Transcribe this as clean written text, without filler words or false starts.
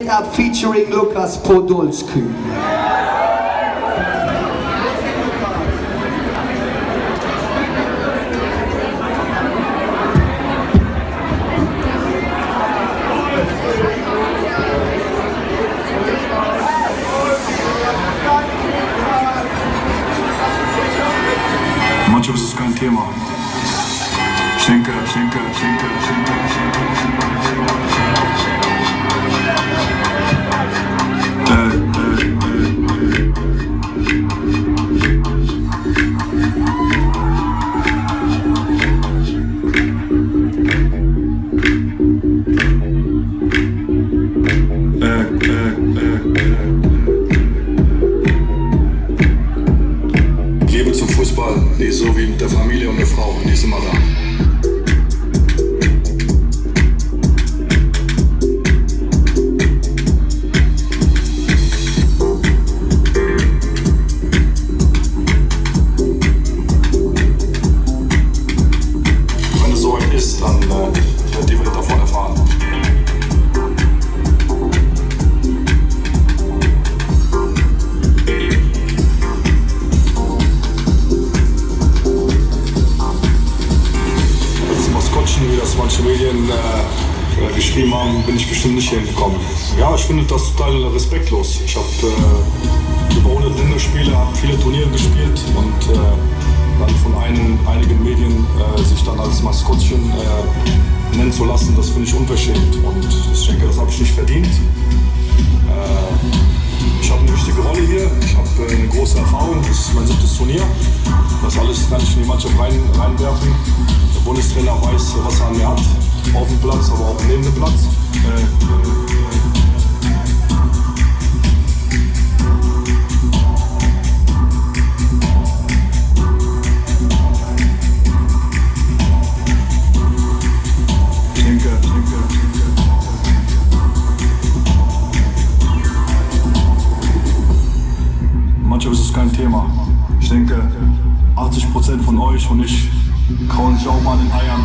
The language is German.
Up featuring Lukas Podolski. Manchmal ist es kein Thema. Ich denke. Liebe zum Fußball, die ist so wie mit der Familie und der Frau, die ist immer da. Wenn es so weit ist, dann wird die Welt davon erfahren. Wie das manche Medien geschrieben haben, bin ich bestimmt nicht hingekommen. Ja, ich finde das total respektlos. Ich habe über 100 Länderspiele, habe viele Turniere gespielt und dann von einigen Medien sich dann als Maskottchen nennen zu lassen, das finde ich unverschämt. Und ich denke, das habe ich nicht verdient. Ich habe eine wichtige Rolle hier, ich habe eine große Erfahrung, das ist mein 7. Turnier. Das alles kann ich in die Mannschaft reinwerfen. Der Bundestrainer weiß, was er an mir hat, auf dem Platz, aber auch neben dem Platz. Ich denke. Manchmal ist es kein Thema. Ich denke, 80% von euch und ich kauen sich auch mal in den Eiern.